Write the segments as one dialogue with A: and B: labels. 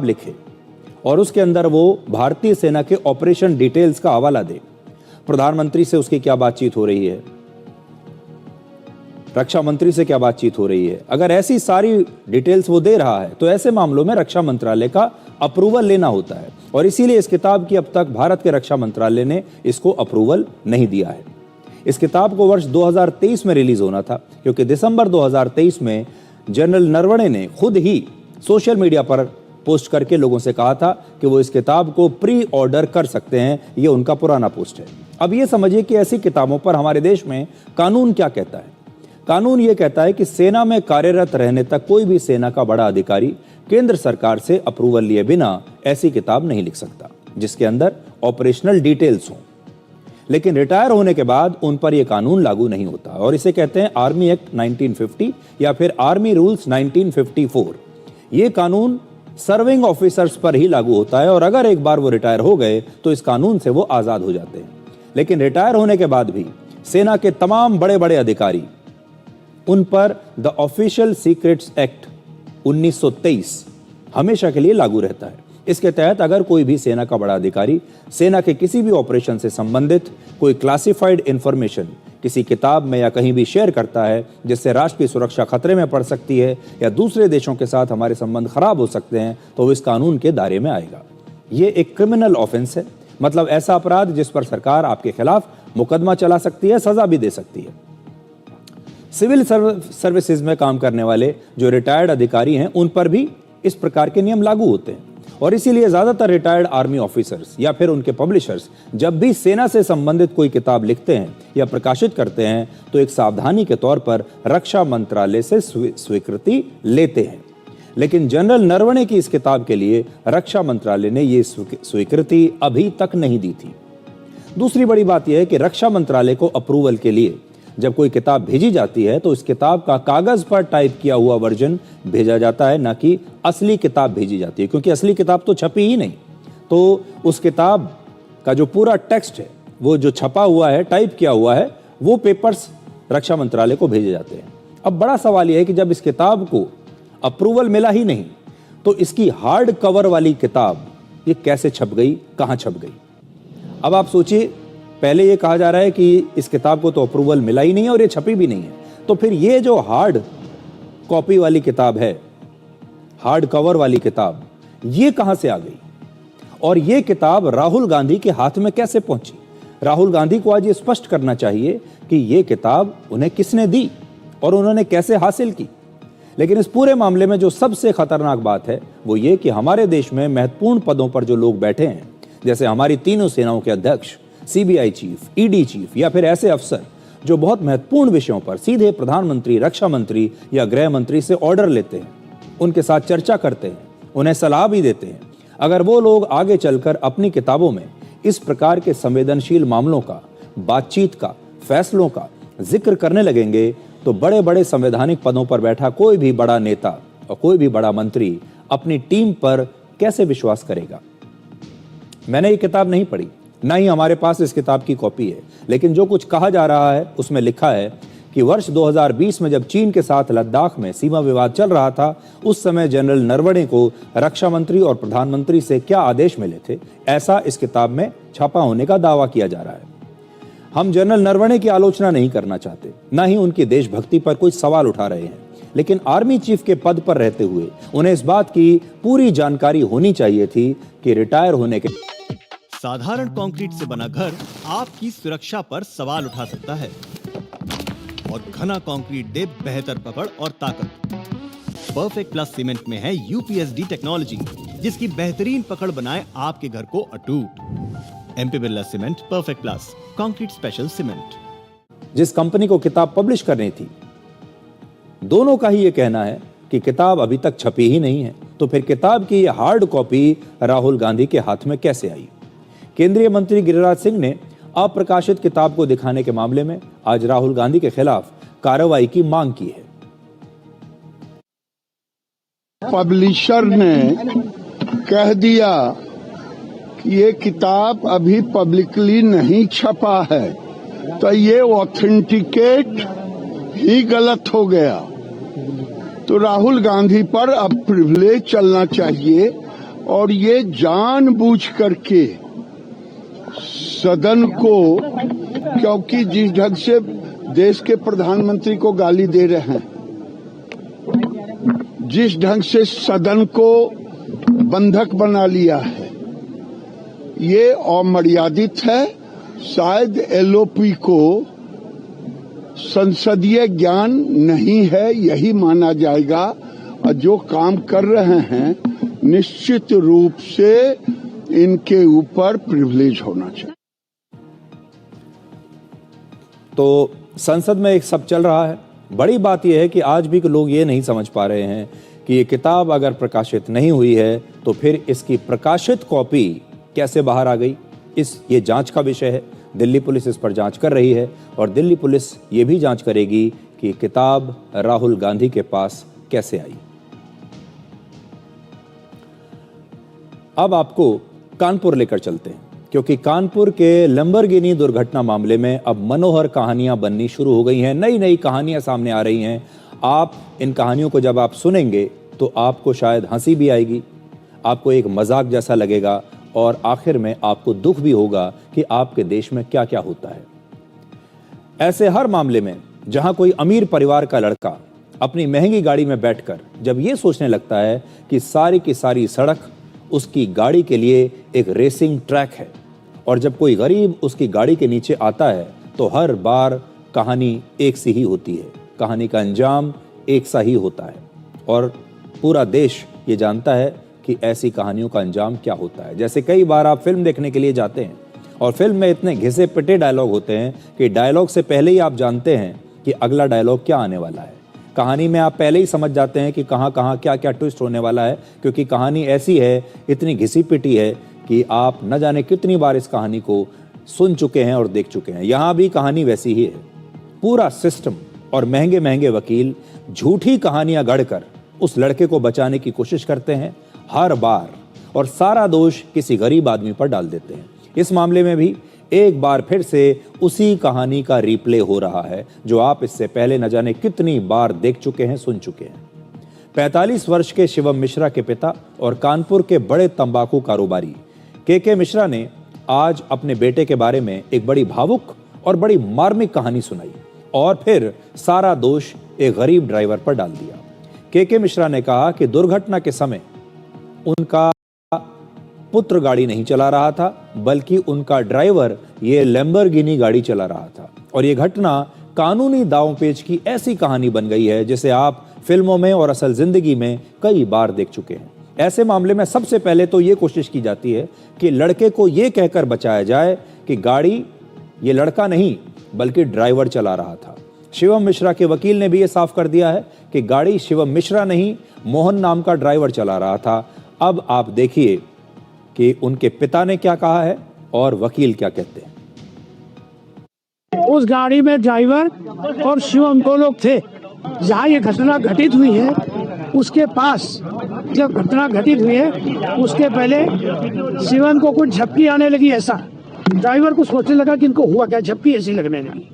A: लिखे और उसके अंदर वो भारतीय सेना के ऑपरेशन डिटेल्स का हवाला दे। प्रधानमंत्री से उसकी क्या बातचीत हो रही है, रक्षा मंत्री से क्या बातचीत हो रही है। अगर ऐसी सारी डिटेल्स वो दे रहा है तो ऐसे मामलों में रक्षा मंत्रालय का अप्रूवल लेना होता है और इसीलिए इस किताब की अब तक भारत के रक्षा मंत्रालय ने इसको अप्रूवल नहीं दिया है। इस किताब को वर्ष 2023 में रिलीज होना था क्योंकि दिसंबर 2023 में जनरल नरवणे ने खुद ही सोशल मीडिया पर पोस्ट करके लोगों से कहा था कि वो इस किताब को प्री ऑर्डर कर सकते हैं। ये उनका पुराना पोस्ट है। अब ये समझिए कि ऐसी किताबों पर हमारे देश में कानून क्या कहता है। कानून ये कहता है कि सेना में कार्यरत रहने तक कोई भी सेना का बड़ा अधिकारी केंद्र सरकार से अप्रूवल लिए बिना ऐसी किताब नहीं लिख सकता जिसके अंदर ऑपरेशनल डिटेल्स हों। लेकिन रिटायर होने के बाद उन पर यह कानून लागू नहीं होता और इसे कहते हैं आर्मी एक्ट 1950 या फिर आर्मी रूल्स 1954। ये कानून सर्विंग ऑफिसर्स पर ही लागू होता है और अगर एक बार वो रिटायर हो गए तो इस कानून से वो आजाद हो जाते हैं। लेकिन रिटायर होने के बाद भी सेना के तमाम बड़े बड़े अधिकारी, उन पर द ऑफिशियल सीक्रेट्स एक्ट 1923 हमेशा के लिए लागू रहता है। इसके तहत अगर कोई भी सेना का बड़ा अधिकारी सेना के किसी भी ऑपरेशन से संबंधित कोई क्लासिफाइड इंफॉर्मेशन किसी किताब में या कहीं भी शेयर करता है जिससे राष्ट्र की सुरक्षा खतरे में पड़ सकती है या दूसरे देशों के साथ हमारे संबंध खराब हो सकते हैं तो वो इस कानून के दायरे में आएगा। ये एक क्रिमिनल ऑफेंस है, मतलब ऐसा अपराध जिस पर सरकार आपके खिलाफ मुकदमा चला सकती है, सजा भी दे सकती है। सिविल सर्विसेज में काम करने वाले जो रिटायर्ड अधिकारी हैं उन पर भी इस प्रकार के नियम लागू होते हैं और इसीलिए ज्यादातर रिटायर्ड आर्मी ऑफिसर्स या फिर उनके पब्लिशर्स जब भी सेना से संबंधित कोई किताब लिखते हैं या प्रकाशित करते हैं तो एक सावधानी के तौर पर रक्षा मंत्रालय से स्वीकृति लेते हैं। लेकिन जनरल नरवणे की इस किताब के लिए रक्षा मंत्रालय ने ये स्वीकृति अभी तक नहीं दी थी। दूसरी बड़ी बात यह है कि रक्षा मंत्रालय को अप्रूवल के लिए जब कोई किताब भेजी जाती है तो इस किताब का कागज पर टाइप किया हुआ वर्जन भेजा जाता है, ना कि असली किताब भेजी जाती है, क्योंकि असली किताब तो छपी ही नहीं। तो उस किताब का जो पूरा टेक्स्ट है, वो जो छपा हुआ है, टाइप किया हुआ है, वो पेपर्स रक्षा मंत्रालय को भेजे जाते हैं। अब बड़ा सवाल यह है कि जब इस किताब को अप्रूवल मिला ही नहीं तो इसकी हार्ड कवर वाली किताब ये कैसे छप गई, कहाँ छप गई। अब आप सोचिए, पहले ये कहा जा रहा है कि इस किताब को तो अप्रूवल मिला ही नहीं है और ये छपी भी नहीं है, तो फिर ये जो हार्ड कॉपी वाली किताब है, हार्ड कवर वाली किताब, ये कहां से आ गई और ये किताब राहुल गांधी के हाथ में कैसे पहुंची। राहुल गांधी को आज ये स्पष्ट करना चाहिए कि ये किताब उन्हें किसने दी और उन्होंने कैसे हासिल की। लेकिन इस पूरे मामले में जो सबसे खतरनाक बात है वो ये कि हमारे देश में महत्वपूर्ण पदों पर जो लोग बैठे हैं, जैसे हमारी तीनों सेनाओं के अध्यक्ष, सीबीआई चीफ, ईडी चीफ या फिर ऐसे अफसर जो बहुत महत्वपूर्ण विषयों पर सीधे प्रधानमंत्री, रक्षा मंत्री या गृह मंत्री से ऑर्डर लेते हैं, उनके साथ चर्चा करते हैं, उन्हें सलाह भी देते हैं, अगर वो लोग आगे चलकर अपनी किताबों में इस प्रकार के संवेदनशील मामलों का, बातचीत का, फैसलों का जिक्र करने लगेंगे तो बड़े बड़े संवैधानिक पदों पर बैठा कोई भी बड़ा नेता और कोई भी बड़ा मंत्री अपनी टीम पर कैसे विश्वास करेगा। मैंने ये किताब नहीं पढ़ी, ना ही हमारे पास इस किताब की कॉपी है, लेकिन जो कुछ कहा जा रहा है उसमें लिखा है कि वर्ष 2020 में जब चीन के साथ लद्दाख में सीमा विवाद चल रहा था, उस समय जनरल नरवणे को रक्षा मंत्री और प्रधानमंत्री से क्या आदेश मिले थे, ऐसा इस किताब में छपा होने का दावा किया जा रहा है। हम जनरल नरवणे की आलोचना नहीं करना चाहते, ना ही उनकी देशभक्ति पर कोई सवाल उठा रहे हैं, लेकिन आर्मी चीफ के पद पर रहते हुए उन्हें इस बात की पूरी जानकारी होनी चाहिए थी कि रिटायर होने के
B: साधारण कंक्रीट से बना घर आपकी सुरक्षा पर सवाल उठा सकता है और घना कंक्रीट दे बेहतर पकड़ और ताकत। परफेक्ट प्लस सीमेंट में है यूपीएसडी टेक्नोलॉजी, जिसकी बेहतरीन पकड़ बनाए आपके घर को अटूट। MP Birla cement perfect plus concrete special cement.
A: जिस कंपनी को किताब पब्लिश करनी थी, दोनों का ही ये कहना है कि किताब अभी तक छपी ही नहीं है, तो फिर किताब की ये हार्ड कॉपी राहुल गांधी के हाथ में कैसे आई। केंद्रीय मंत्री गिरिराज सिंह ने अप्रकाशित किताब को दिखाने के मामले में आज राहुल गांधी के खिलाफ कार्रवाई की मांग की है।
C: पब्लिशर ने कह दिया कि ये किताब अभी पब्लिकली नहीं छपा है, तो ये ऑथेंटिकेट ही गलत हो गया। तो राहुल गांधी पर अब प्रिविलेज चलना चाहिए और ये जानबूझ करके सदन को, क्योंकि जिस ढंग से देश के प्रधानमंत्री को गाली दे रहे हैं, जिस ढंग से सदन को बंधक बना लिया है, ये अमर्यादित है। शायद एलओपी को संसदीय ज्ञान नहीं है, यही माना जाएगा। और जो काम कर रहे हैं निश्चित रूप से इनके ऊपर प्रिविलेज होना चाहिए।
A: तो संसद में एक सब चल रहा है। बड़ी बात यह है कि आज भी लोग ये नहीं समझ पा रहे हैं कि ये किताब अगर प्रकाशित नहीं हुई है तो फिर इसकी प्रकाशित कॉपी कैसे बाहर आ गई। ये जांच का विषय है। दिल्ली पुलिस इस पर जांच कर रही है और दिल्ली पुलिस ये भी जांच करेगी कि किताब राहुल गांधी के पास कैसे आई। अब आपको कानपुर लेकर चलते हैं, क्योंकि कानपुर के लैम्बोर्गिनी दुर्घटना मामले में अब मनोहर कहानियां बननी शुरू हो गई हैं। नई नई कहानियां सामने आ रही हैं। आप इन कहानियों को जब आप सुनेंगे तो आपको शायद हंसी भी आएगी, आपको एक मजाक जैसा लगेगा और आखिर में आपको दुख भी होगा कि आपके देश में क्या क्या होता है। ऐसे हर मामले में जहां कोई अमीर परिवार का लड़का अपनी महंगी गाड़ी में बैठकर जब ये सोचने लगता है कि सारी की सारी सड़क उसकी गाड़ी के लिए एक रेसिंग ट्रैक है, और जब कोई गरीब उसकी गाड़ी के नीचे आता है तो हर बार कहानी एक सी ही होती है, कहानी का अंजाम एक सा ही होता है। और पूरा देश ये जानता है कि ऐसी कहानियों का अंजाम क्या होता है। जैसे कई बार आप फिल्म देखने के लिए जाते हैं और फिल्म में इतने घिसे पिटे डायलॉग होते हैं कि डायलॉग से पहले ही आप जानते हैं कि अगला डायलॉग क्या आने वाला है। कहानी में आप पहले ही समझ जाते हैं कि कहाँ कहाँ क्या क्या ट्विस्ट होने वाला है, क्योंकि कहानी ऐसी है, इतनी घिसी पिटी है कि आप न जाने कितनी बार इस कहानी को सुन चुके हैं और देख चुके हैं। यहाँ भी कहानी वैसी ही है। पूरा सिस्टम और महंगे महंगे वकील झूठी कहानियां गढ़कर उस लड़के को बचाने की कोशिश करते हैं हर बार, और सारा दोष किसी गरीब आदमी पर डाल देते हैं। इस मामले में भी एक बार फिर से उसी कहानी का रिप्ले हो रहा है जो आप इससे पहले न जाने कितनी बार देख चुके हैं, सुन चुके हैं। 45 वर्ष के शिवम मिश्रा के पिता और कानपुर के बड़े तंबाकू कारोबारी के मिश्रा ने आज अपने बेटे के बारे में एक बड़ी भावुक और बड़ी मार्मिक कहानी सुनाई और फिर सारा दोष एक गरीब ड्राइवर पर डाल दिया। के मिश्रा ने कहा कि दुर्घटना के समय उनका पुत्र गाड़ी नहीं चला रहा था, बल्कि उनका ड्राइवर ये लैम्बोर्गिनी गाड़ी चला रहा था, और ये घटना कानूनी दांवपेच की ऐसी कहानी बन गई है जिसे आप फिल्मों में और असल जिंदगी में कई बार देख चुके हैं। ऐसे मामले में सबसे पहले तो ये कोशिश की जाती है कि लड़के को ये कहकर बचाया जाए कि गाड़ी ये लड़का नहीं बल्कि ड्राइवर चला रहा था। शिवम मिश्रा के वकील ने भी ये साफ कर दिया है कि गाड़ी शिवम मिश्रा नहीं, मोहन नाम का ड्राइवर चला रहा था। अब आप देखिए कि उनके पिता ने क्या कहा है और वकील क्या कहते हैं।
D: उस गाड़ी में ड्राइवर और शिवम दो लोग थे। जहाँ ये घटना घटित हुई है उसके पास, जब घटना घटित हुई है उसके पहले शिवम को कुछ झपकी आने लगी। ऐसा ड्राइवर को सोचने लगा कि इनको हुआ क्या, झपकी ऐसी लगने लगी।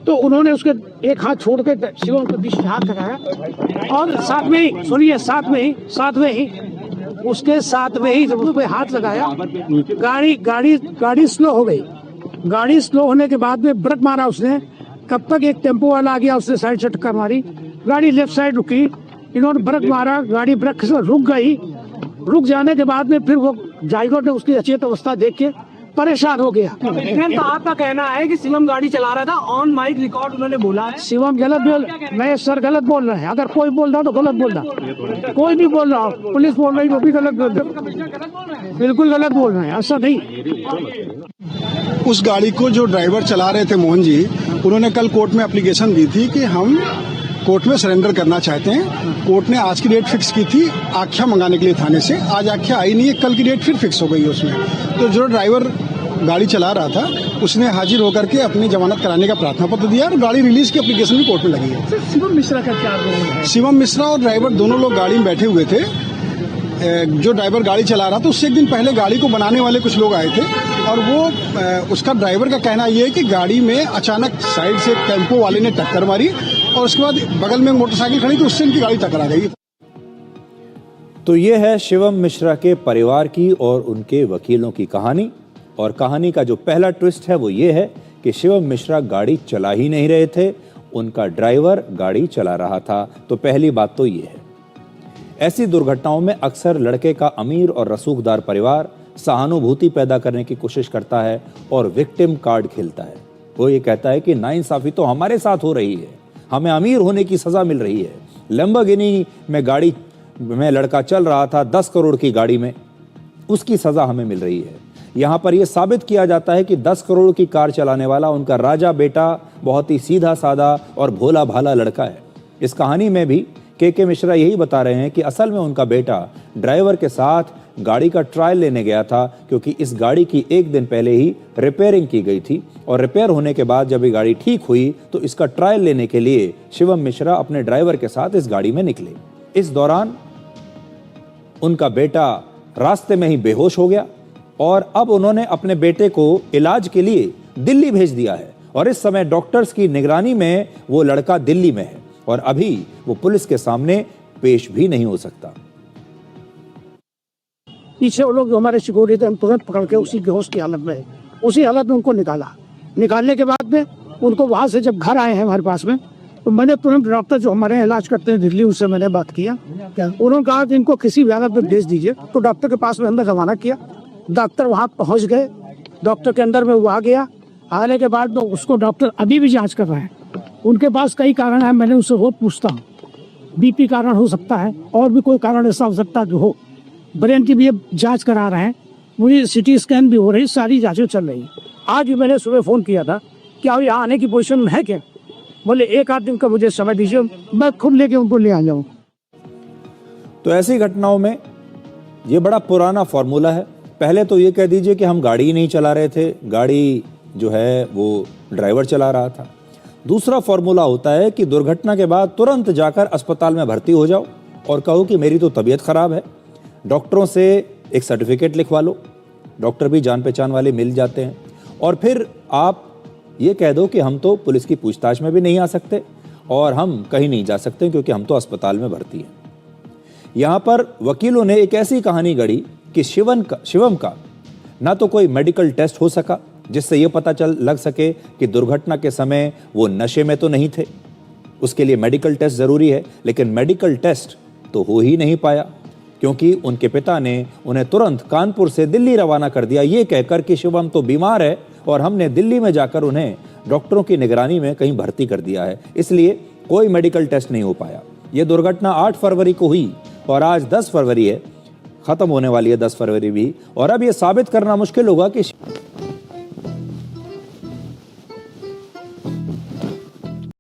D: तो उन्होंने उसके एक हाथ छोड़ के शिवम के बीच में हाथ लगाया और साथ में ही, सुनिए, साथ में ही उसके साथ में ही जब पे हाथ लगाया, गाड़ी स्लो हो गई। गाड़ी स्लो होने के बाद में ब्रेक मारा उसने। कब तक एक टेम्पो वाला आ गया, उसने साइड से टक्कर मारी, गाड़ी लेफ्ट साइड रुकी, इन्होंने ब्रेक मारा, गाड़ी ब्रेक से रुक गई। रुक जाने के बाद में फिर वो ड्राइवर ने उसकी अचेत अवस्था देख के परेशान हो गया।
E: तो आपका कहना है कि शिवम गाड़ी चला रहा था, ऑन माइक रिकॉर्ड उन्होंने बोला है।
D: शिवम गलत बोल, मैं सर गलत बोल रहे हैं। अगर कोई बोल रहा तो गलत बोल रहा, कोई भी बोल रहा, पुलिस बोल रही वो भी गलत बोल रहा, बिल्कुल गलत बोल रहे हैं, ऐसा नहीं।
F: उस गाड़ी को जो ड्राइवर चला रहे थे मोहन जी, उन्होंने कल कोर्ट में एप्लीकेशन दी थी कि हम कोर्ट में सरेंडर करना चाहते हैं। कोर्ट ने आज की डेट फिक्स की थी आख्या मंगाने के लिए थाने से। आज आख्या आई नहीं है, कल की डेट फिर फिक्स हो गई है उसमें। तो जो ड्राइवर गाड़ी चला रहा था उसने हाजिर होकर के अपनी जमानत कराने का प्रार्थना पत्र दिया और गाड़ी रिलीज की एप्लीकेशन भी कोर्ट में लगी है।
D: शिवम मिश्रा का क्या रोल है?
F: शिवम मिश्रा और ड्राइवर दोनों लोग गाड़ी में बैठे हुए थे। जो ड्राइवर गाड़ी चला रहा था उससे एक दिन पहले गाड़ी को बनाने वाले कुछ लोग आए थे और वो उसका ड्राइवर का कहना ये है कि गाड़ी में अचानक साइड से टेम्पो वाले ने टक्कर मारी और उसके बाद बगल में मोटरसाइकिल खड़ी तो उससे इनकी गाड़ी टकरा गई।
A: तो ये है शिवम मिश्रा के परिवार की और उनके वकीलों की कहानी। और कहानी का जो पहला ट्विस्ट है वो ये है कि शिवम मिश्रा गाड़ी चला ही नहीं रहे थे, उनका ड्राइवर गाड़ी चला रहा था। तो पहली बात तो ये है, ऐसी दुर्घटनाओं में अक्सर लड़के का अमीर और रसूखदार परिवार सहानुभूति पैदा करने की कोशिश करता है और विक्टिम कार्ड खेलता है। वो ये कहता है कि नाइंसाफी तो हमारे साथ हो रही है, हमें अमीर होने की सजा मिल रही है। लैम्बोर्गिनी में गाड़ी में लड़का चल रहा था 10 करोड़ की गाड़ी में, उसकी सजा हमें मिल रही है। यहाँ पर यह साबित किया जाता है कि 10 करोड़ की कार चलाने वाला उनका राजा बेटा बहुत ही सीधा साधा और भोला भाला लड़का है। इस कहानी में भी के मिश्रा यही बता रहे हैं कि असल में उनका बेटा ड्राइवर के साथ गाड़ी का ट्रायल लेने गया था, क्योंकि इस गाड़ी की एक दिन पहले ही रिपेयरिंग की गई थी और रिपेयर होने के बाद जब ये गाड़ी ठीक हुई तो इसका ट्रायल लेने के लिए शिवम मिश्रा अपने ड्राइवर के साथ इस गाड़ी में निकले। इस दौरान उनका बेटा रास्ते में ही बेहोश हो गया और अब उन्होंने अपने बेटे को इलाज के लिए दिल्ली भेज दिया है और इस समय डॉक्टर्स की निगरानी में वो लड़का दिल्ली में है और अभी वो पुलिस के सामने पेश भी नहीं हो सकता।
D: पीछे वो लोग हमारे सिक्योरिटी थे, तुरंत पकड़ के उसी बेहोश की हालत में, उसी हालत में उनको निकालने के बाद में उनको वहां से जब घर आए हैं हमारे पास में, तो मैंने तुरंत डॉक्टर जो हमारे यहाँ इलाज करते हैं दिल्ली, उससे मैंने बात किया। उन्होंने कहा कि इनको किसी भी हालत में भेज दीजिए, तो डॉक्टर के पास में अंदर रवाना किया। डॉक्टर वहाँ पहुँच गए, डॉक्टर के अंदर में वो आ गया। आने के बाद में उसको डॉक्टर अभी भी जाँच कर रहे हैं। उनके पास कई कारण है, मैंने उससे रोज पूछता हूँ, बीपी कारण हो सकता है और भी कोई कारण ऐसा हो सकता है जो हो। ब्रेन की भी जांच करा रहे हैं, मुझे सिटी स्कैन भी हो रही, सारी जांचें चल रही। आज भी मैंने सुबह फ़ोन किया था कि आप यहाँ आने की पोजीशन में है क्या, बोले 1-8 दिन का मुझे समय दीजिए, मैं खुद लेके उनको ले आ जाऊँ।
A: तो ऐसी घटनाओं में ये बड़ा पुराना फॉर्मूला है। पहले तो ये कह दीजिए कि हम गाड़ी ही नहीं चला रहे थे, गाड़ी जो है वो ड्राइवर चला रहा था। दूसरा फॉर्मूला होता है कि दुर्घटना के बाद तुरंत जाकर अस्पताल में भर्ती हो जाओ और कहो कि मेरी तो तबीयत खराब है। डॉक्टरों से एक सर्टिफिकेट लिखवा लो, डॉक्टर भी जान पहचान वाले मिल जाते हैं, और फिर आप ये कह दो कि हम तो पुलिस की पूछताछ में भी नहीं आ सकते और हम कहीं नहीं जा सकते क्योंकि हम तो अस्पताल में भर्ती हैं। यहाँ पर वकीलों ने एक ऐसी कहानी गढ़ी कि शिवम का ना तो कोई मेडिकल टेस्ट हो सका जिससे ये पता लग सके कि दुर्घटना के समय वो नशे में तो नहीं थे। उसके लिए मेडिकल टेस्ट ज़रूरी है, लेकिन मेडिकल टेस्ट तो हो ही नहीं पाया क्योंकि उनके पिता ने उन्हें तुरंत कानपुर से दिल्ली रवाना कर दिया, ये कहकर कि शिवम तो बीमार है और हमने दिल्ली में जाकर उन्हें डॉक्टरों की निगरानी में कहीं भर्ती कर दिया है, इसलिए कोई मेडिकल टेस्ट नहीं हो पाया। ये दुर्घटना 8 फरवरी को हुई और आज 10 फरवरी है, ख़त्म होने वाली है 10 फरवरी भी, और अब ये साबित करना मुश्किल होगा कि